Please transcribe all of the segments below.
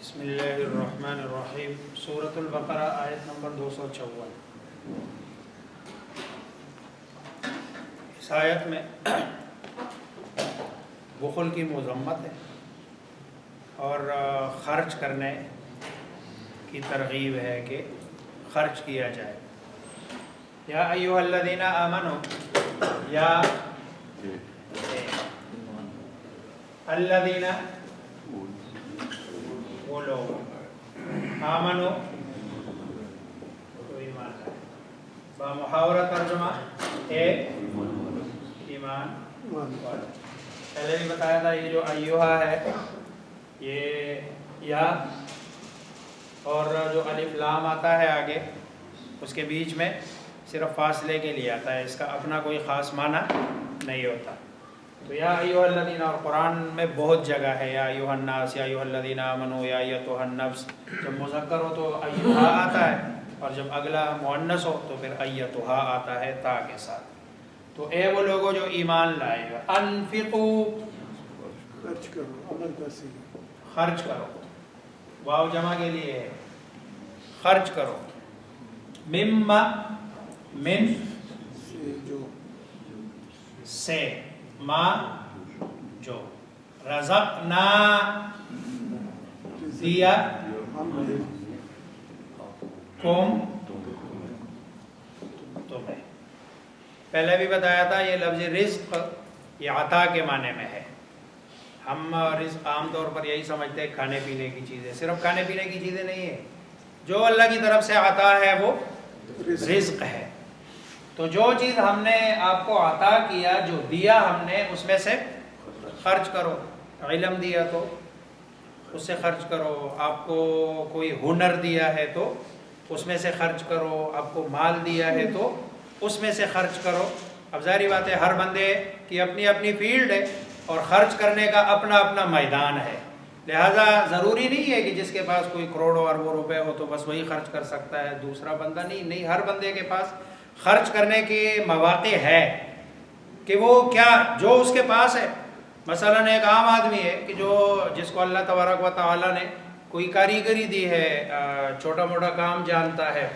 بسم اللہ الرحمن الرحیم۔ سورۃ البقرہ آیت نمبر 254۔ اس آیت میں بخل کی مذمت ہے اور خرچ کرنے کی ترغیب ہے کہ خرچ کیا جائے۔ یا ایھا الذین آمنوا، یا الذین وہ لوگ آمنو تو ایمان لائے، با محاورہ ترجمہ اے ایمان والے۔ پہلے بھی بتایا تھا یہ جو ایھا ہے یہ یا اور جو الف لام آتا ہے آگے اس کے بیچ میں صرف فاصلے کے لیے آتا ہے، اس کا اپنا کوئی خاص معنی نہیں ہوتا۔ تو یا ایھا الذین، اور قرآن میں بہت جگہ ہے یا ایھا الناس، یا ایھا الذین آمنوا، یا ایھا النفس۔ جب مذکر ہو تو ایھا آتا ہے اور جب اگلا مؤنث ہو تو پھر ایھا آتا ہے تا کے ساتھ۔ تو اے وہ لوگوں جو ایمان لائے، انفقوا خرچ کرو، عمل کا صحیح خرچ کرو، واو جمع کے لیے ہے، خرچ کرو، مما من سے جو سے، ما جو، رزقنا دیا، ہم نے کم تمہیں۔ پہلے بھی بتایا تھا یہ لفظ رزق یہ عطا کے معنی میں ہے۔ ہم رزق عام طور پر یہی سمجھتے ہیں کھانے پینے کی چیزیں، صرف کھانے پینے کی چیزیں نہیں ہیں، جو اللہ کی طرف سے عطا ہے وہ رزق ہے۔ تو جو چیز ہم نے آپ کو عطا کیا، جو دیا ہم نے، اس میں سے خرچ کرو۔ علم دیا تو اس سے خرچ کرو، آپ کو کوئی ہنر دیا ہے تو اس میں سے خرچ کرو، آپ کو مال دیا ہے تو اس میں سے خرچ کرو۔ اب ظاہری بات ہے ہر بندے کی اپنی اپنی فیلڈ ہے اور خرچ کرنے کا اپنا اپنا میدان ہے، لہٰذا ضروری نہیں ہے کہ جس کے پاس کوئی کروڑوں اربوں روپے ہو تو بس وہی خرچ کر سکتا ہے، دوسرا بندہ نہیں۔ ہر بندے کے پاس خرچ کرنے کے مواقع ہے کہ وہ کیا جو اس کے پاس ہے۔ مثلا ایک عام آدمی ہے کہ جس کو اللہ تبارک و تعالیٰ نے کوئی کاریگری دی ہے، چھوٹا موٹا کام جانتا ہے،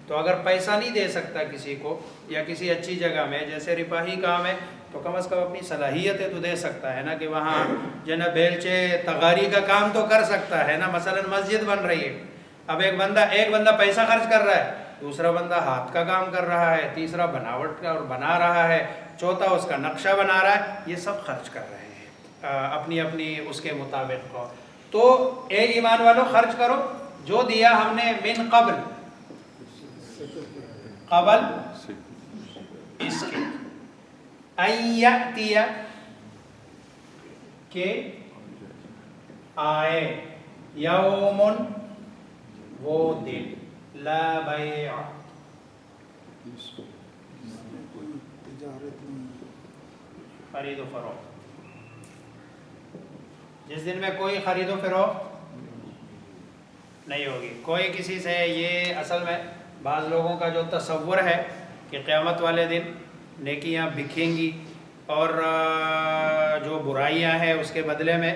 تو اگر پیسہ نہیں دے سکتا کسی کو یا کسی اچھی جگہ میں، جیسے رفاہی کام ہے، تو کم از کم اپنی صلاحیت ہے تو دے سکتا ہے نا، کہ وہاں جو ہے نا بیلچے تغاری کا کام تو کر سکتا ہے نا۔ مثلا مسجد بن رہی ہے، اب ایک بندہ پیسہ خرچ کر رہا ہے، دوسرا بندہ ہاتھ کا کام کر رہا ہے، تیسرا بناوٹ کا اور بنا رہا ہے، چوتھا اس کا نقشہ بنا رہا ہے، یہ سب خرچ کر رہے ہیں اپنی اپنی اس کے مطابق کو۔ تو اے ایمان والو خرچ کرو جو دیا ہم نے، من قبل اس کے، ان یأتی کہ آئے، یوم وہ دن، لا بیع کوئی تجارت نہیں، خرید و فروخت، جس دن میں کوئی خرید و فروخت نہیں ہوگی کوئی کسی سے۔ یہ اصل میں بعض لوگوں کا جو تصور ہے کہ قیامت والے دن نیکیاں بکھیں گی اور جو برائیاں ہیں اس کے بدلے میں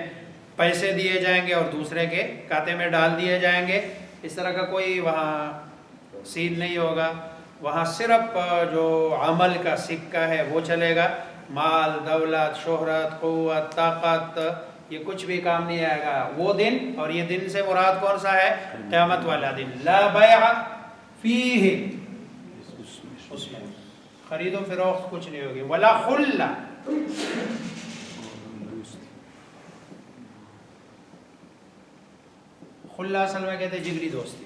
پیسے دیے جائیں گے اور دوسرے کے کھاتے میں ڈال دیے جائیں گے، اس طرح کا کوئی وہاں سین نہیں ہوگا۔ وہاں صرف جو عمل کا سکہ ہے وہ چلے گا، مال، دولت، شہرت، قوت، طاقت، یہ کچھ بھی کام نہیں آئے گا وہ دن۔ اور یہ دن سے مراد کون سا ہے؟ قیامت والا دن۔ لا بیع فیہ، اس میں خرید و فروخت کچھ نہیں ہوگی۔ ولا خلہ، خلہ اصل میں کہتے ہیں جگری دوستی،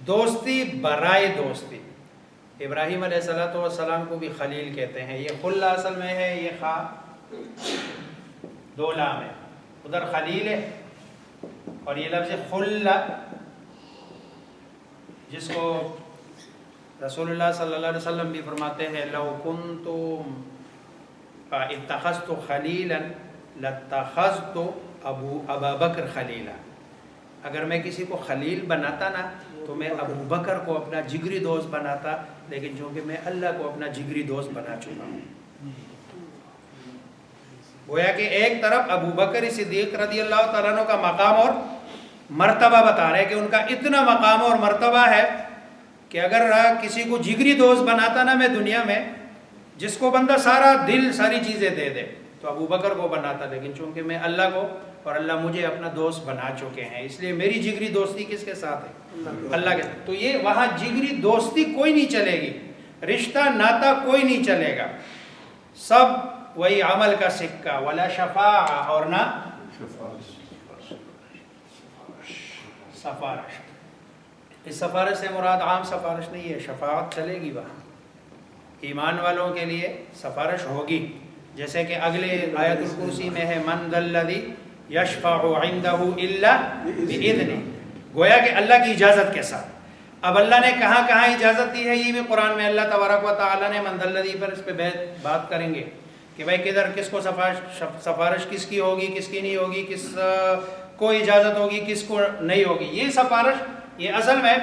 دوستی برائے دوستی۔ ابراہیم علیہ السلام کو بھی خلیل کہتے ہیں۔ یہ خلہ اصل میں ہے، یہ خا دو لام ہے، ادھر خلیل ہے، اور یہ لفظ خلہ جس کو رسول اللہ صلی اللہ علیہ وسلم بھی فرماتے ہیں، لو کنت اتخذت خلیلا لاتخذت ابا بکر خلیلا، اگر میں کسی کو خلیل بناتا نا تو میں ابو بکر کو اپنا جگری دوست بناتا، لیکن چونکہ میں اللہ کو اپنا جگری دوست بنا چکا ہوں۔ گویا کہ ایک طرف ابو بکر صدیق رضی اللہ تعالیٰ عنہ کا مقام اور مرتبہ بتا رہے کہ ان کا اتنا مقام اور مرتبہ ہے کہ اگر کسی کو جگری دوست بناتا نا میں دنیا میں، جس کو بندہ سارا دل ساری چیزیں دے دے، تو ابو بکر کو بناتا، لیکن چونکہ میں اللہ کو اور اللہ مجھے اپنا دوست بنا چکے ہیں، اس لیے میری جگری دوستی کس کے ساتھ ہے؟ اللہ کے ساتھ۔ تو یہ وہاں جگری دوستی کوئی نہیں چلے گی، رشتہ ناتا کوئی نہیں چلے گا، سب وہی عمل کا سکہ، ولا شفاعہ، اور نہ سفارش۔ اس سفارش سے مراد عام سفارش نہیں ہے، شفاعت چلے گی وہاں، ایمان والوں کے لیے سفارش ہوگی، جیسے کہ اگلے آیت الکرسی میں ہے من ذا الذی یشفع عندہ الا بإذنہ، گویا کہ اللہ کی اجازت کے ساتھ۔ اب اللہ نے کہاں کہاں اجازت دی ہے، یہ بھی قرآن میں اللہ تبارک و تعالیٰ نے من ذا الذی پر اس پہ بات کریں گے کہ بھائی کدھر کس کو سفارش کس کی ہوگی، کس کی نہیں ہوگی، کس کو اجازت ہوگی، کس کو نہیں ہوگی۔ یہ سفارش یہ اصل میں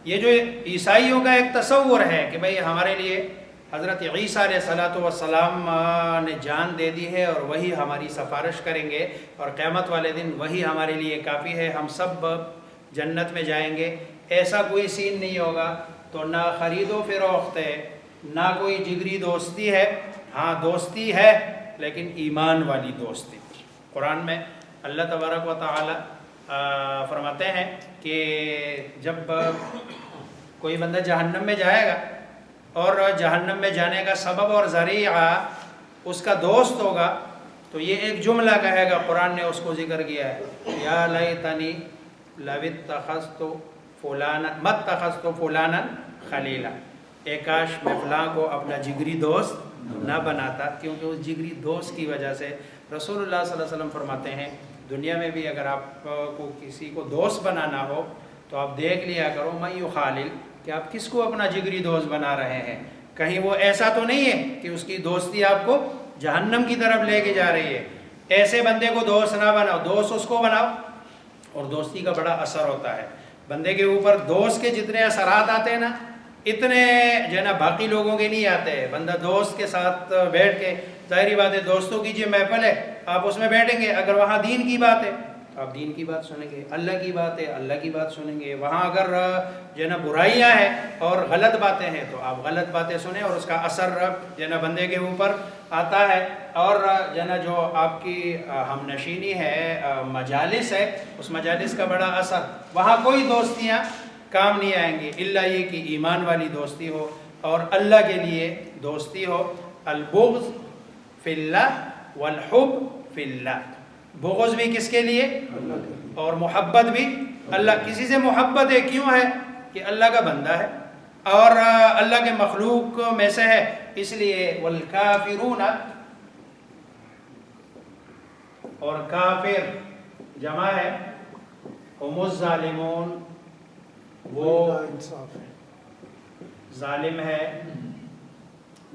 یہ جو عیسائیوں کا ایک تصور ہے کہ بھائی ہمارے لیے حضرت عیسیٰ علیہ السلام نے جان دے دی ہے اور وہی ہماری سفارش کریں گے، اور قیامت والے دن وہی ہمارے لیے کافی ہے، ہم سب جنت میں جائیں گے۔ ایسا کوئی سین نہیں ہوگا، تو نہ خرید و فروخت ہے، نہ کوئی جگری دوستی ہے، ہاں دوستی ہے لیکن ایمان والی دوستی۔ قرآن میں اللہ تبارک و تعالی فرماتے ہیں کہ جب کوئی بندہ جہنم میں جائے گا اور جہنم میں جانے کا سبب اور ذریعہ اس کا دوست ہوگا، تو یہ ایک جملہ کہے گا، قرآن نے اس کو ذکر کیا ہے، یا لیتنی لو اتخذت فلانا ما اتخذت فلانا خلیلا، اے کاش میں فلاں کو اپنا جگری دوست نہ بناتا، کیونکہ اس جگری دوست کی وجہ سے رسول اللہ صلی اللہ علیہ وسلم فرماتے ہیں دنیا میں بھی اگر آپ کو کسی کو دوست بنانا ہو تو آپ دیکھ لیا کرو من یخالل، کہ آپ کس کو اپنا جگری دوست بنا رہے ہیں، کہیں وہ ایسا تو نہیں ہے کہ اس کی دوستی آپ کو جہنم کی طرف لے کے جا رہی ہے۔ ایسے بندے کو دوست نہ بناؤ، دوست اس کو بناؤ، اور دوستی کا بڑا اثر ہوتا ہے بندے کے اوپر۔ دوست کے جتنے اثرات آتے ہیں نا، اتنے جو ہے نا باقی لوگوں کے نہیں آتے۔ بندہ دوست کے ساتھ بیٹھ کے، ظاہری بات ہے دوستوں کی جو محفل ہے آپ اس میں بیٹھیں گے، اگر وہاں دین کی بات ہے آپ دین کی بات سنیں گے، اللہ کی بات ہے اللہ کی بات سنیں گے، وہاں اگر جو ہے نا برائیاں ہیں اور غلط باتیں ہیں تو آپ غلط باتیں سنیں، اور اس کا اثر جو ہے نا بندے کے اوپر آتا ہے۔ اور جو ہے نا جو آپ کی ہم نشینی ہے، مجالس ہے، اس مجالس کا بڑا اثر، وہاں کوئی دوستیاں کام نہیں آئیں گی الا یہ کہ ایمان والی دوستی ہو اور اللہ کے لیے دوستی ہو۔ البغض فی اللہ والحب فی اللہ، بغض بھی کس کے لیے اور محبت بھی اللہ۔ کسی سے محبت ہے کیوں ہے؟ کہ اللہ کا بندہ ہے اور اللہ کے مخلوق میں سے ہے، اس لیے والکافرون، اور کافر جمع ہے ہم الظالمون، وہ انصاف ہے، ظالم ہے،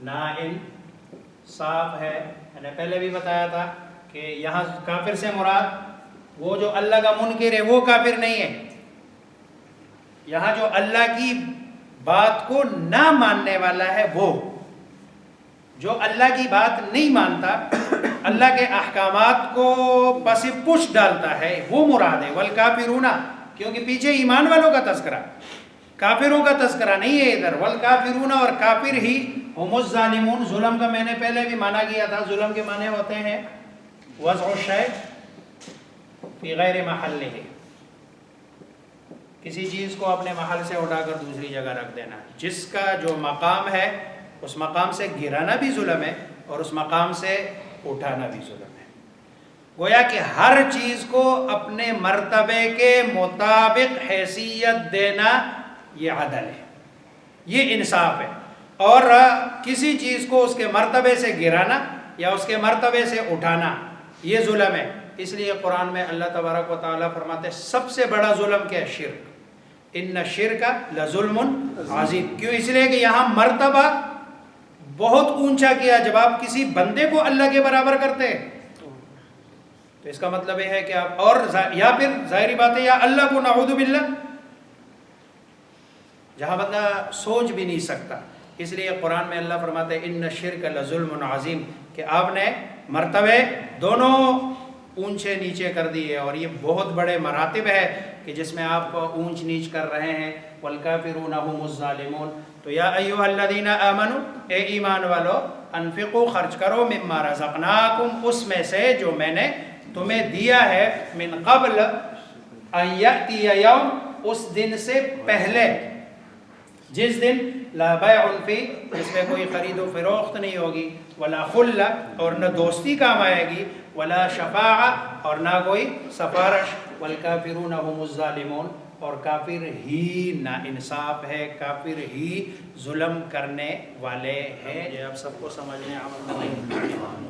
ناانصاف ہے۔ میں نے پہلے بھی بتایا تھا کہ یہاں کافر سے مراد وہ جو اللہ کا منکر ہے وہ کافر نہیں ہے، یہاں جو اللہ کی بات کو نہ ماننے والا ہے وہ، جو اللہ کی بات نہیں مانتا، اللہ کے احکامات کو پس پش ڈالتا ہے، وہ مراد ہے۔ والکافرون، کیونکہ پیچھے ایمان والوں کا تذکرہ، کافروں کا تذکرہ نہیں ہے ادھر۔ والکافرون، اور کافر ہی ہم الظالمون۔ ظلم کا میں نے پہلے بھی معنی کیا تھا، ظلم کے معنی ہوتے ہیں وضع الشیء فی غیر محلہ، کسی چیز کو اپنے محل سے اٹھا کر دوسری جگہ رکھ دینا، جس کا جو مقام ہے اس مقام سے گرانا بھی ظلم ہے اور اس مقام سے اٹھانا بھی ظلم ہے۔ گویا کہ ہر چیز کو اپنے مرتبے کے مطابق حیثیت دینا یہ عدل ہے، یہ انصاف ہے، اور کسی چیز کو اس کے مرتبے سے گرانا یا اس کے مرتبے سے اٹھانا یہ ظلم ہے۔ اس لیے قرآن میں اللہ تبارک و تعالیٰ فرماتے ہیں سب سے بڑا ظلم کیا ہے؟ شرک، ان الشرک لظلم عظیم۔ کیوں؟ اس لیے کہ یہاں مرتبہ بہت اونچا کیا، جب آپ کسی بندے کو اللہ کے برابر کرتے ہیں تو اس کا مطلب یہ ہے کہ آپ، اور یا پھر ظاہری بات ہے یا اللہ کو نعوذ باللہ، جہاں بندہ سوچ بھی نہیں سکتا۔ اس لیے قرآن میں اللہ فرماتے ہیں ان الشرک لظلم عظیم، کہ آپ نے مرتبے دونوں اونچے نیچے کر دیے، اور یہ بہت بڑے مراتب ہے کہ جس میں آپ اونچ نیچ کر رہے ہیں. والکافرون هم الظالمون. تو یا ایھا الذین آمنوا، اے ایمان والو، انفقوا خرچ کرو، مما رزقناکم اس میں سے جو میں نے تمہیں دیا ہے، من قبل ان یأتی یوم اس دن سے پہلے، جس دن لا بیع فی جس میں کوئی خرید و فروخت نہیں ہوگی، ولا خلہ اور نہ دوستی کام آئے گی، ولا شفاعہ اور نہ کوئی سفارش، والکافرون هم الظالمون اور کافر ہی نا انصاف ہے، کافر ہی ظلم کرنے والے ہیں. یہ آپ سب کو سمجھنے عمل میں نہیں.